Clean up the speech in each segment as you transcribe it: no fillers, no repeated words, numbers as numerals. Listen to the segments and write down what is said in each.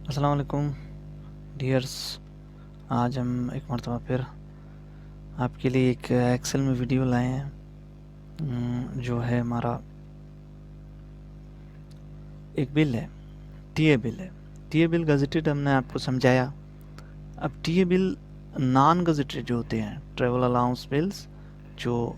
अस्सलाम वालेकुम डियर्स। आज हम एक मरतबा फिर आपके लिए एक एक्सेल में वीडियो लाए हैं। जो है हमारा एक बिल है, टीए बिल है। टीए बिल गज़ेटेड हमने आपको समझाया। अब टीए बिल नॉन गज़ेटेड जो होते हैं, ट्रैवल अलाउंस बिल्स, जो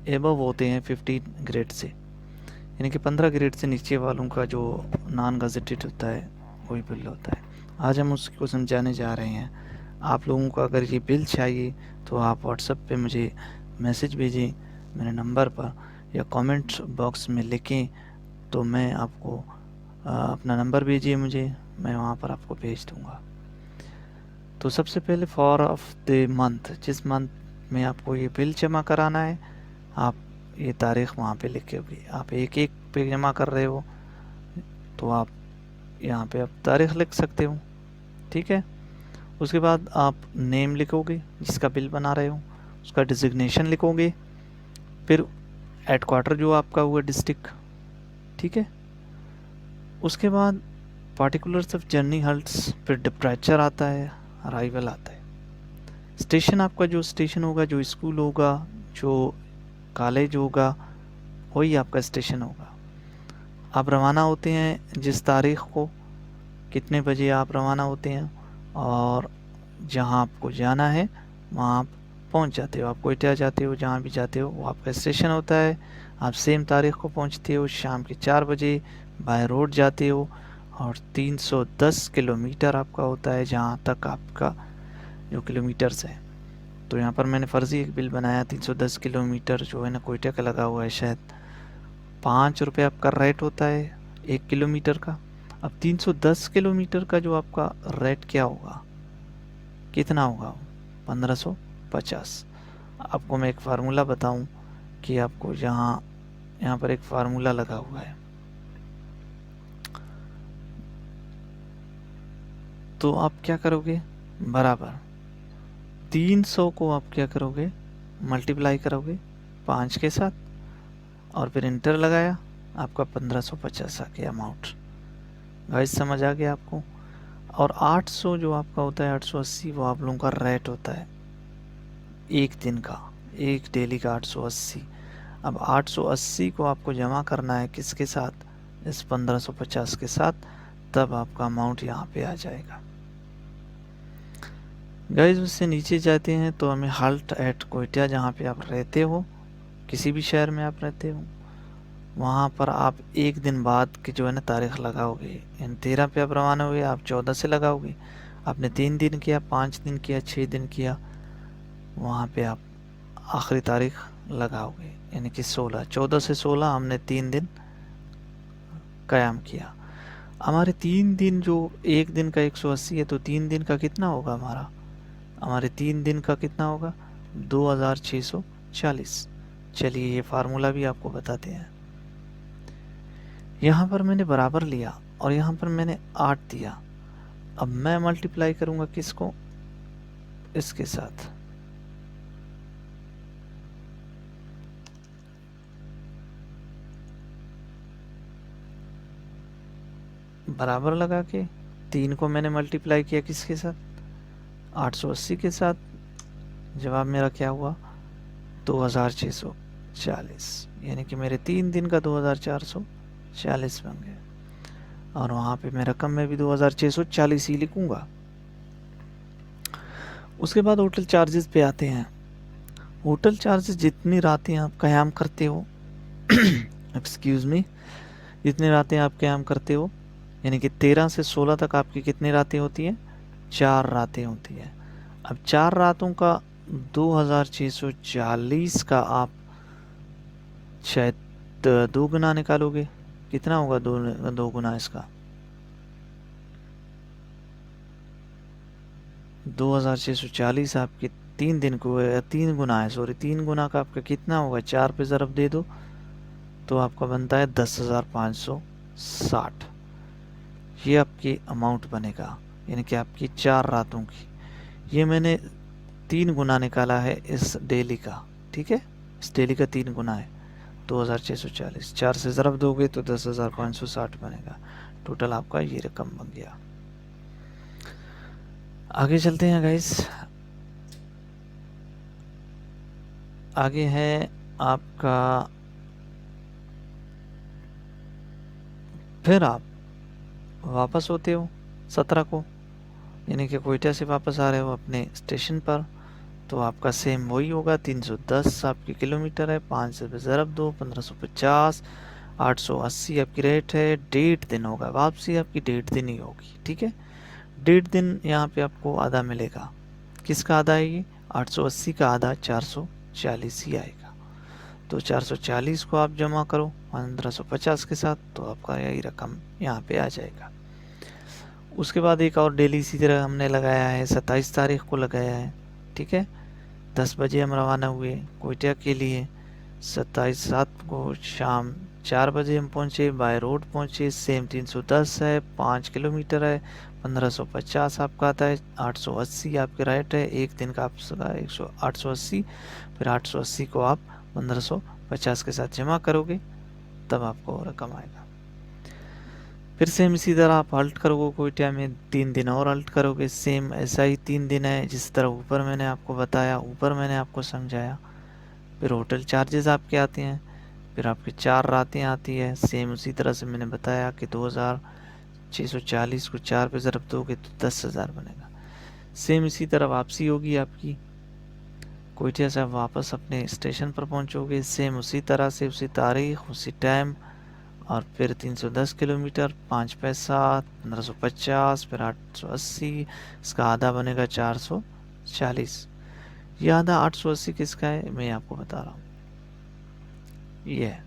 एबव होते हैं 15 ग्रेड से, यानी कि 15 ग्रेड से नीचे वालों का जो नॉन गज़ेटेड होता है वही बिल होता है। आज हम उसको समझाने जा रहे हैं। आप लोगों को अगर ये बिल चाहिए तो आप व्हाट्सएप पे मुझे मैसेज भेजें मेरे नंबर पर, या कमेंट बॉक्स में लिखें तो मैं आपको अपना नंबर भेजिए मुझे, मैं वहाँ पर आपको भेज दूँगा। तो सबसे पहले फॉर ऑफ द मंथ, जिस मंथ में आपको ये बिल जमा कराना है, आप ये तारीख़ वहाँ पे लिखोगे। आप एक एक पे जमा कर रहे हो तो आप यहाँ पे आप तारीख़ लिख सकते हो, ठीक है। उसके बाद आप नेम लिखोगे जिसका बिल बना रहे हो, उसका डिजिग्नेशन लिखोगे, फिर हेडक्वार्टर जो आपका हुआ डिस्ट्रिक्ट, ठीक है। उसके बाद पार्टिकुलर्स ऑफ जर्नी हल्ट्स, फिर डिपैचर आता है, अराइवल आता है। स्टेशन आपका जो स्टेशन होगा, जो स्कूल होगा, जो कॉलेज होगा, वही आपका स्टेशन होगा। आप रवाना होते हैं जिस तारीख़ को, कितने बजे आप रवाना होते हैं, और जहाँ आपको जाना है वहाँ आप पहुँच जाते हो। आप कोयटा जाते हो, जहाँ भी जाते हो वो आपका स्टेशन होता है। आप सेम तारीख़ को पहुँचते हो, शाम के 4 बजे बाय रोड जाते हो, और 310 किलोमीटर आपका होता है जहाँ तक आपका जो किलोमीटर्स है। तो यहाँ पर मैंने फ़र्ज़ी एक बिल बनाया, 310 किलोमीटर जो है ना कोयटा का लगा हुआ है, शायद 5 रुपये आपका रेट होता है 1 किलोमीटर का। अब 310 किलोमीटर का जो आपका रेट क्या होगा, कितना होगा? 1550। आपको मैं एक फार्मूला बताऊं कि आपको यहाँ पर एक फार्मूला लगा हुआ है, तो आप क्या करोगे, बराबर 300 को आप क्या करोगे, मल्टीप्लाई करोगे 5 के साथ, और फिर इंटर लगाया, आपका 1550 आ गया अमाउंट। गाइस समझ आ गया आपको? और 800 जो आपका होता है, 880, वो आप लोगों का रेट होता है एक दिन का, एक डेली का 880। अब 880 को आपको जमा करना है किसके साथ, इस 1550 के साथ, तब आपका अमाउंट यहाँ पे आ जाएगा। गाइस उससे नीचे जाते हैं तो हमें हाल्ट एट कोयटा, जहाँ पे आप रहते हो, किसी भी शहर में आप रहते हो, वहाँ पर आप एक दिन बाद की जो है ना तारीख़ लगाओगे। इन 13 पे आप रवाना हुए, आप 14 से लगाओगे। आपने 3 दिन किया, 5 दिन किया, 6 दिन किया, वहाँ पे आप आखिरी तारीख़ लगाओगे, यानी कि 16, 14 से 16 हमने 3 दिन क़याम किया। हमारे 3 दिन, जो एक दिन का 180 है, तो 3 दिन का कितना होगा हमारे 3 दिन का कितना होगा, 2640। चलिए ये फार्मूला भी आपको बताते हैं। यहाँ पर मैंने बराबर लिया और यहाँ पर मैंने 8 दिया। अब मैं मल्टीप्लाई करूँगा किसको, इसके साथ। बराबर लगा के 3 को मैंने मल्टीप्लाई किया किसके साथ, 880 के साथ। जवाब मेरा क्या हुआ, 2640, यानी कि मेरे 3 दिन का 2440 बन गया। और वहाँ पे मैं रकम में भी 2640 ही लिखूँगा। उसके बाद होटल चार्जेस पे आते हैं। होटल चार्जेस जितनी रातें आप क़याम करते हो एक्सक्यूज़ मी, जितनी रातें आप क़याम करते हो, यानी कि 13 से 16 तक आपकी कितनी रातें होती हैं, 4 रातें होती हैं। अब 4 रातों का 2640 का आप शायद 2 गुना निकालोगे, कितना होगा 2 गुना इसका, 2640 आपके 3 दिन को 3 गुना है, सॉरी 3 गुना का आपका कितना होगा, 4 पे ज़रब दे दो तो आपका बनता है 10,560। ये आपकी अमाउंट बनेगा, यानी कि आपकी 4 रातों की। ये मैंने 3 गुना निकाला है इस डेली का, ठीक है, इस डेली का 3 गुना है 2640। 4 से ज़रब दोगे तो 10,560 बनेगा। टोटल आपका ये रकम बन गया। आगे चलते हैं गाइस। आगे है आपका, फिर आप वापस होते हो 17 को, यानी कि कोयटा से वापस आ रहे हो अपने स्टेशन पर। तो आपका सेम वही होगा, 310 आपकी किलोमीटर है, 5 से ज़रब दो, 1550, 880 आपकी रेट है। 1.5 दिन होगा, वापसी आपकी 1.5 दिन ही होगी, ठीक है। 1.5 दिन यहाँ पे आपको आधा मिलेगा। किसका आधा है ये? 880 का आधा 440 ही आएगा। तो 440 को आप जमा करो 1550 के साथ, तो आपका यही रकम यहाँ पे आ जाएगा। उसके बाद एक और डेली इसी तरह हमने लगाया है, 27 तारीख को लगाया है, ठीक है। 10 बजे हम रवाना हुए कोयटा के लिए। 27/7 को शाम 4 बजे हम पहुँचे, बाय रोड पहुँचे। सेम 310 है, 5 किलोमीटर है, 1550 आपका आता है, 880 आपके राइट है। एक दिन का आपका 880, फिर 880 को आप 1550 के साथ जमा करोगे, तब आपको रकम आएगा। फिर सेम इसी तरह आप हल्ट करोगे कोयटा में, 3 दिन और हल्ट करोगे। सेम ऐसा ही 3 दिन है, जिस तरह ऊपर मैंने आपको बताया, ऊपर मैंने आपको समझाया। फिर होटल चार्जेस आपके आते हैं, फिर आपकी 4 रातें आती है। सेम उसी तरह से मैंने बताया कि 2640 को 4 पे ज़रब दोगे तो 10,000 बनेगा। सेम इसी तरह वापसी होगी आपकी, कोयटा से आप वापस अपने स्टेशन पर पहुंचोगे। सेम उसी तरह से, उसी तारीख, उसी टाइम, और फिर 310 किलोमीटर, 5 पैसा, 1550, फिर 880, इसका आधा बनेगा 440। ये आधा 880 किसका है मैं आपको बता रहा हूँ। ये है,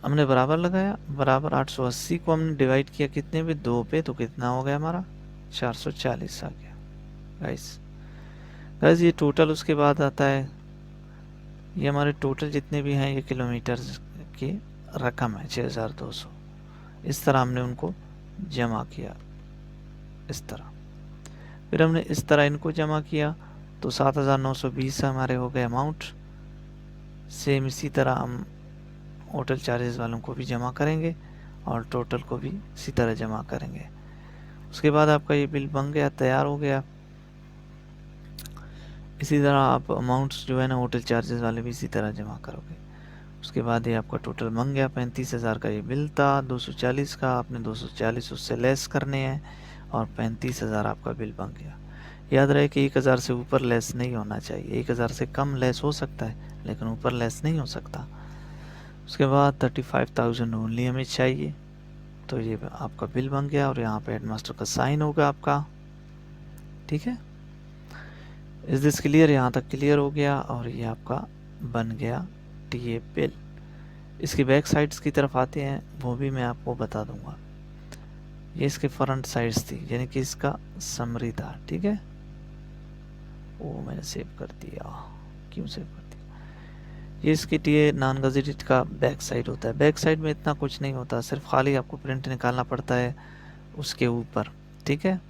हमने बराबर लगाया, बराबर 880 को हमने डिवाइड किया कितने पे? 2 पे, तो कितना हो गया हमारा? 440 आ गया गाइस। गाइस ये टोटल उसके बाद आता है, ये हमारे टोटल जितने भी हैं ये किलोमीटर की रकम है 6200। इस तरह हमने उनको जमा किया, इस तरह। फिर हमने इस तरह इनको जमा किया, तो 7920 हमारे हो गए अमाउंट। सेम इसी तरह हम होटल चार्जेस वालों को भी जमा करेंगे और टोटल को भी इसी तरह जमा करेंगे। उसके बाद आपका ये बिल बन गया, तैयार हो गया। इसी तरह आप अमाउंट्स जो है ना होटल चार्जेस वाले भी इसी तरह जमा करोगे। उसके बाद ये आपका टोटल बन गया, 35,000 का ये बिल था। 240 का आपने 240 उससे लेस करने हैं, और 35,000 आपका बिल बन गया। याद रहे कि 1,000 से ऊपर लेस नहीं होना चाहिए, 1,000 से कम लेस हो सकता है, लेकिन ऊपर लेस नहीं हो सकता। उसके बाद 35,000 ओनली हमें चाहिए, तो ये आपका बिल बन गया, और यहाँ पे हेडमास्टर का साइन होगा आपका, ठीक है। इस दिस क्लियर? यहाँ तक क्लियर हो गया, और ये आपका बन गया टीए बिल। इसकी बैक साइड्स की तरफ आते हैं, वो भी मैं आपको बता दूंगा। ये इसके फ्रंट साइड्स थी, यानी कि इसका समरी था, ठीक है। वो मैंने सेव कर दिया, क्यों सेव कर दिया? ये इसकी टीए नॉन गजेटेड का बैक साइड होता है। बैक साइड में इतना कुछ नहीं होता, सिर्फ खाली आपको प्रिंट निकालना पड़ता है उसके ऊपर, ठीक है।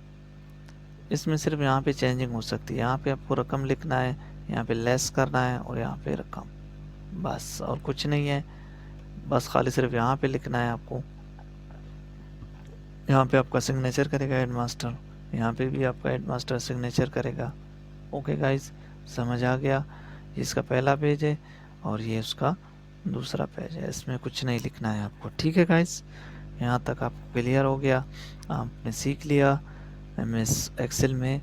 इसमें सिर्फ यहाँ पे चेंजिंग हो सकती है, यहाँ पे आपको रकम लिखना है, यहाँ पे लेस करना है, और यहाँ पे रकम, बस और कुछ नहीं है। बस खाली सिर्फ यहाँ पे लिखना है आपको। यहाँ पे आपका सिग्नेचर करेगा हेडमास्टर, यहाँ पे भी आपका हेडमास्टर सिग्नेचर करेगा। ओके गाइस, समझ आ गया? ये इसका पहला पेज है, और ये उसका दूसरा पेज है। इसमें कुछ नहीं लिखना है आपको, ठीक है गाइस। यहाँ तक आपको क्लियर हो गया, आपने सीख लिया MS एक्सेल में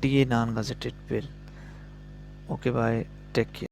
TA non gazetted bill. Okay bye, take care.